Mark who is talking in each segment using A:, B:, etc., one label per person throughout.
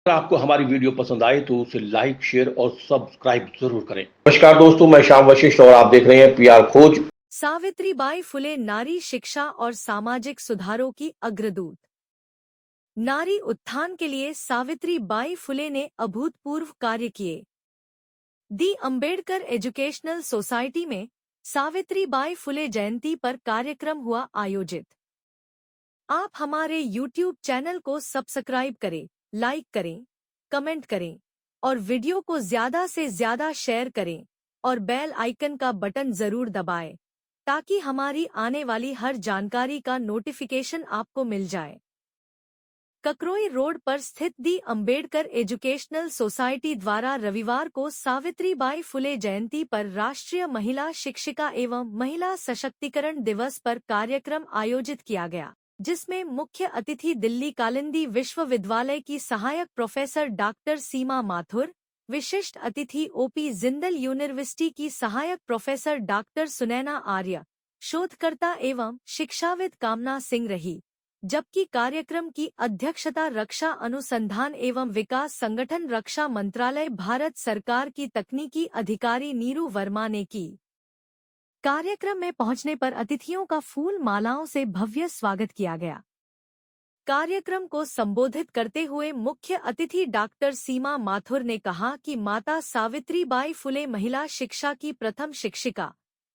A: अगर आपको हमारी वीडियो पसंद आए तो उसे लाइक, शेयर और सब्सक्राइब जरूर करें। नमस्कार दोस्तों, मैं श्याम वशिष्ठ और आप देख रहे हैं पीआर खोज।
B: सावित्रीबाई फुले नारी शिक्षा और सामाजिक सुधारों की अग्रदूत। नारी उत्थान के लिए सावित्रीबाई फुले ने अभूतपूर्व कार्य किए। दी अंबेडकर एजुकेशनल सोसाइटी में सावित्रीबाई फुले जयंती पर कार्यक्रम हुआ आयोजित। आप हमारे YouTube चैनल को सब्सक्राइब करें, लाइक करें, कमेंट करें और वीडियो को ज्यादा से ज्यादा शेयर करें और बेल आइकन का बटन जरूर दबाएं ताकि हमारी आने वाली हर जानकारी का नोटिफिकेशन आपको मिल जाए। ककरोई रोड पर स्थित दी अंबेडकर एजुकेशनल सोसाइटी द्वारा रविवार को सावित्रीबाई फुले जयंती पर राष्ट्रीय महिला शिक्षिका एवं महिला सशक्तिकरण दिवस पर कार्यक्रम आयोजित किया गया, जिसमें मुख्य अतिथि दिल्ली कालिंदी विश्वविद्यालय की सहायक प्रोफेसर डॉक्टर सीमा माथुर, विशिष्ट अतिथि ओपी जिंदल यूनिवर्सिटी की सहायक प्रोफेसर डॉक्टर सुनैना आर्य, शोधकर्ता एवं शिक्षाविद कामना सिंह रही, जबकि कार्यक्रम की अध्यक्षता रक्षा अनुसंधान एवं विकास संगठन रक्षा मंत्रालय भारत सरकार की तकनीकी अधिकारी नीरू वर्मा ने की। कार्यक्रम में पहुंचने पर अतिथियों का फूल मालाओं से भव्य स्वागत किया गया। कार्यक्रम को संबोधित करते हुए मुख्य अतिथि डॉक्टर सीमा माथुर ने कहा कि माता सावित्रीबाई फुले महिला शिक्षा की प्रथम शिक्षिका,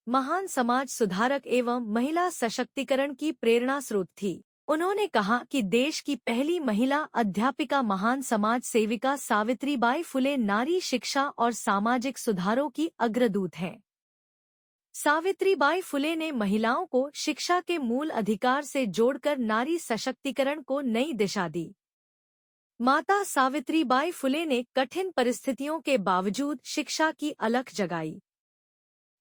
B: महान समाज सुधारक एवं महिला सशक्तिकरण की प्रेरणा स्रोत थी। उन्होंने कहा कि देश की पहली महिला अध्यापिका, महान समाज सेविका सावित्रीबाई फुले नारी शिक्षा और सामाजिक सुधारों की अग्रदूत हैं। सावित्रीबाई फुले ने महिलाओं को शिक्षा के मूल अधिकार से जोड़कर नारी सशक्तिकरण को नई दिशा दी। माता सावित्रीबाई फुले ने कठिन परिस्थितियों के बावजूद शिक्षा की अलख जगाई।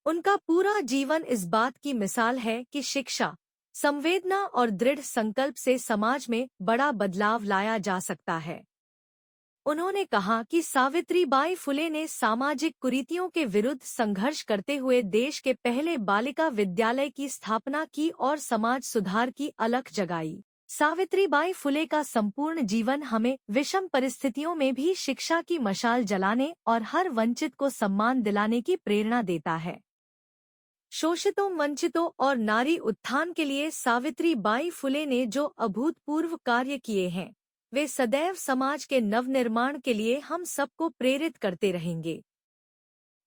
B: उनका पूरा जीवन इस बात की मिसाल है कि शिक्षा, संवेदना और दृढ़ संकल्प से समाज में बड़ा बदलाव लाया जा सकता है। उन्होंने कहा कि सावित्रीबाई फुले ने सामाजिक कुरीतियों के विरुद्ध संघर्ष करते हुए देश के पहले बालिका विद्यालय की स्थापना की और समाज सुधार की अलख जगाई। सावित्रीबाई फुले का संपूर्ण जीवन हमें विषम परिस्थितियों में भी शिक्षा की मशाल जलाने और हर वंचित को सम्मान दिलाने की प्रेरणा देता है। शोषितों, वंचितों और नारी उत्थान के लिए सावित्रीबाई फुले ने जो अभूतपूर्व कार्य किए हैं, वे सदैव समाज के नवनिर्माण के लिए हम सबको प्रेरित करते रहेंगे।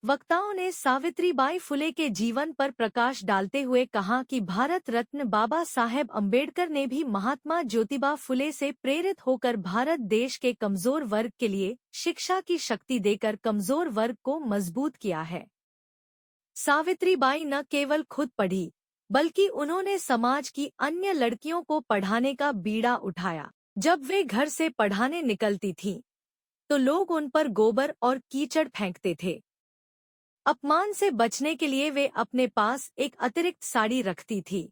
B: वक्ताओं ने सावित्रीबाई फुले के जीवन पर प्रकाश डालते हुए कहा कि भारत रत्न बाबा साहेब अम्बेडकर ने भी महात्मा ज्योतिबा फुले से प्रेरित होकर भारत देश के कमजोर वर्ग के लिए शिक्षा की शक्ति देकर कमजोर वर्ग को मजबूत किया है। सावित्रीबाई न केवल खुद पढ़ी, बल्कि उन्होंने समाज की अन्य लड़कियों को पढ़ाने का बीड़ा उठाया। जब वे घर से पढ़ाने निकलती थीं, तो लोग उन पर गोबर और कीचड़ फेंकते थे। अपमान से बचने के लिए वे अपने पास एक अतिरिक्त साड़ी रखती थी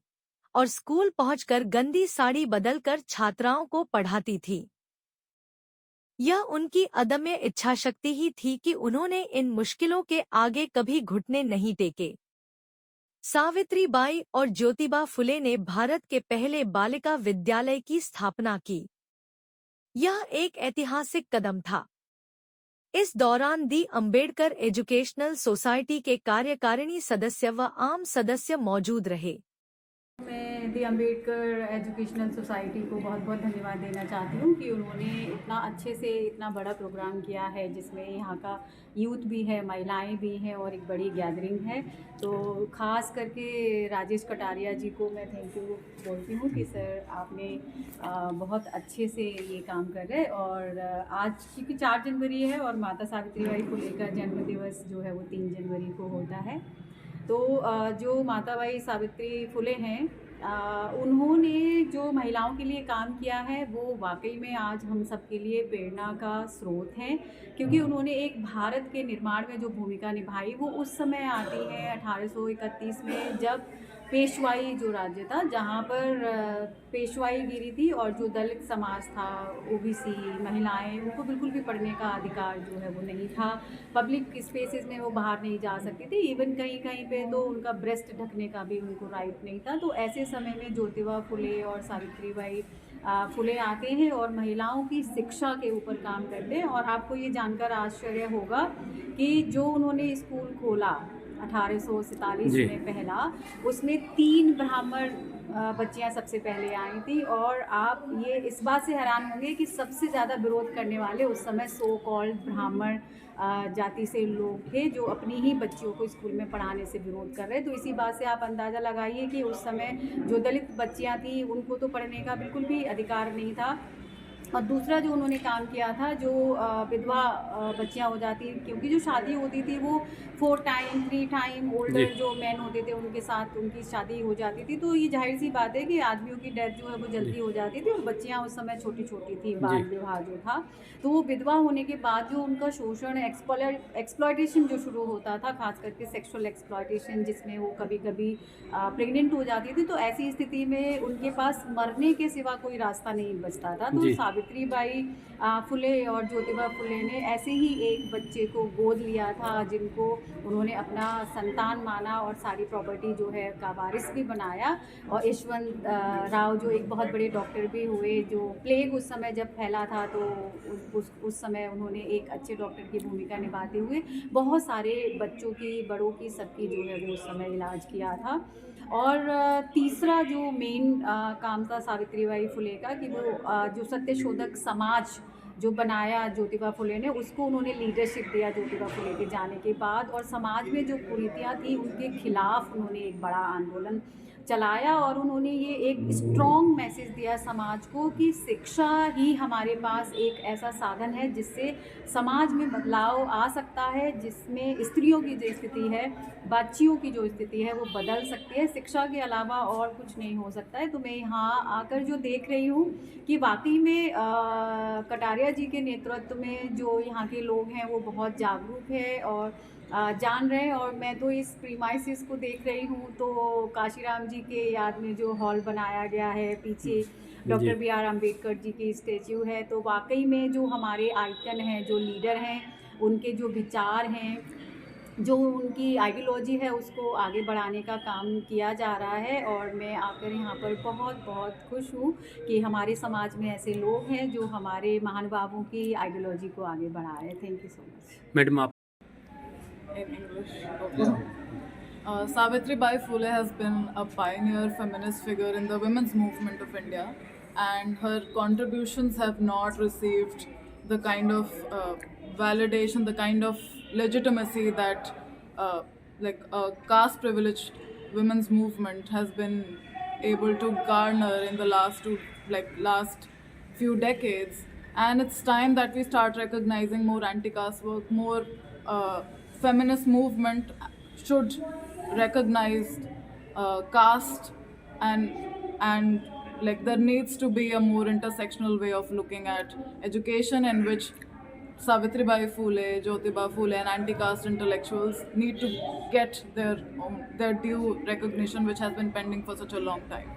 B: और स्कूल पहुंचकर गंदी साड़ी बदलकर छात्राओं को पढ़ाती थी। यह उनकी अदम्य इच्छाशक्ति ही थी कि उन्होंने इन मुश्किलों के आगे कभी घुटने नहीं टेके। सावित्रीबाई और ज्योतिबा फुले ने भारत के पहले बालिका विद्यालय की स्थापना की। यह एक ऐतिहासिक कदम था। इस दौरान दी अंबेडकर एजुकेशनल सोसाइटी के कार्यकारिणी सदस्य व आम सदस्य मौजूद रहे।
C: मैं दी अम्बेडकर एजुकेशनल सोसाइटी को बहुत बहुत धन्यवाद देना चाहती हूँ कि उन्होंने इतना अच्छे से इतना बड़ा प्रोग्राम किया है, जिसमें यहाँ का यूथ भी है, महिलाएं भी हैं और एक बड़ी गैदरिंग है। तो ख़ास करके राजेश कटारिया जी को मैं थैंक यू बोलती हूँ कि सर आपने बहुत अच्छे से ये काम कर रहे हैं। और आज क्योंकि 4 जनवरी है और माता सावित्रीबाई फुले का जन्म दिवस जो है वो 3 जनवरी को होता है। तो जो माताबाई सावित्री फुले हैं, उन्होंने जो महिलाओं के लिए काम किया है वो वाकई में आज हम सब के लिए प्रेरणा का स्रोत हैं, क्योंकि उन्होंने एक भारत के निर्माण में जो भूमिका निभाई वो उस समय आती है 1831 में, जब पेशवाई जो राज्य था जहाँ पर पेशवाईगिरी थी और जो दलित समाज था, ओबीसी महिलाएं, उनको बिल्कुल भी पढ़ने का अधिकार जो है वो नहीं था। पब्लिक स्पेसेस में वो बाहर नहीं जा सकती थी, इवन कहीं कहीं पे तो उनका ब्रेस्ट ढकने का भी उनको राइट नहीं था। तो ऐसे समय में ज्योतिबा फुले और सावित्रीबाई फुले आते हैं और महिलाओं की शिक्षा के ऊपर काम करते हैं। और आपको ये जानकर आश्चर्य होगा कि जो उन्होंने स्कूल खोला 1847
D: जी।
C: में पहला, उसमें 3 ब्राह्मण बच्चियां सबसे पहले आई थी। और आप ये इस बात से हैरान होंगे कि सबसे ज़्यादा विरोध करने वाले उस समय सो कॉल्ड ब्राह्मण जाति से लोग थे, जो अपनी ही बच्चियों को स्कूल में पढ़ाने से विरोध कर रहे। तो इसी बात से आप अंदाज़ा लगाइए कि उस समय जो दलित बच्चियां थी उनको तो पढ़ने का बिल्कुल भी अधिकार नहीं था। और दूसरा जो उन्होंने काम किया था, जो विधवा बच्चियां हो जाती, क्योंकि जो शादी होती थी वो 4 टाइम 3 टाइम ओल्डर जो मैन होते थे उनके साथ उनकी शादी हो जाती थी। तो ये जाहिर सी बात है कि आदमियों की डेथ जो है वो जल्दी हो जाती थी और बच्चियां उस समय छोटी छोटी थी, बाल विवाह जो था। तो वो विधवा होने के बाद जो उनका शोषण, एक्सप्लॉयटेशन जो शुरू होता था, खास करके सेक्सुअल एक्सप्लॉयटेशन, जिसमें वो कभी कभी प्रेग्नेंट हो जाती थी। तो ऐसी स्थिति में उनके पास मरने के सिवा कोई रास्ता नहीं बचता था। तो सावित्रीबाई फुले और ज्योतिबा फुले ने ऐसे ही एक बच्चे को गोद लिया था, जिनको उन्होंने अपना संतान माना और सारी प्रॉपर्टी जो है का वारिस भी बनाया। और यशवंत राव जो एक बहुत बड़े डॉक्टर भी हुए, जो प्लेग उस समय जब फैला था तो उस समय उन्होंने एक अच्छे डॉक्टर की भूमिका निभाते हुए बहुत सारे बच्चों की, बड़ों की, सबकी जो है वो उस समय इलाज किया था। और तीसरा जो मेन काम था सावित्रीबाई फुले का कि वो जो सत्यशोधक समाज जो बनाया ज्योतिबा फुले ने, उसको उन्होंने लीडरशिप दिया ज्योतिबा फुले के जाने के बाद। और समाज में जो कुरीतियाँ थी उनके खिलाफ उन्होंने एक बड़ा आंदोलन चलाया और उन्होंने ये एक स्ट्रॉन्ग मैसेज दिया समाज को कि शिक्षा ही हमारे पास एक ऐसा साधन है जिससे समाज में बदलाव आ सकता है, जिसमें स्त्रियों की जो स्थिति है, बच्चियों की जो स्थिति है वो बदल सकती है। शिक्षा के अलावा और कुछ नहीं हो सकता है। तो मैं यहाँ आकर जो देख रही हूँ कि वाकई में कटारिया जी के नेतृत्व में जो यहाँ के लोग हैं वो बहुत जागरूक है और जान रहे हैं। और मैं तो इस प्रीमाइसिस को देख रही हूँ, तो काशीराम जी के याद में जो हॉल बनाया गया है, पीछे डॉक्टर B.R. अम्बेडकर जी की स्टैच्यू है। तो वाकई में जो हमारे आइकन हैं, जो लीडर हैं, उनके जो विचार हैं, जो उनकी आइडियोलॉजी है, उसको आगे बढ़ाने का काम किया जा रहा है। और मैं आकर यहाँ पर बहुत बहुत खुश हूँ कि हमारे समाज में ऐसे लोग हैं जो हमारे महानुभावों की आइडियोलॉजी को आगे बढ़ा रहे हैं। Thank you so much.
D: Madam आप
E: In English. Okay. Savitribai Phule has been a pioneer feminist figure in the women's movement of India, and her contributions have not received the kind of validation, the kind of legitimacy that like a caste privileged women's movement has been able to garner in the last few decades. And it's time that we start recognizing more anti-caste work, more feminist movement should recognize caste, and like there needs to be a more intersectional way of looking at education, in which Savitribai Phule, Jyotiba Phule and anti-caste intellectuals need to get their due recognition, which has been pending for such a long time.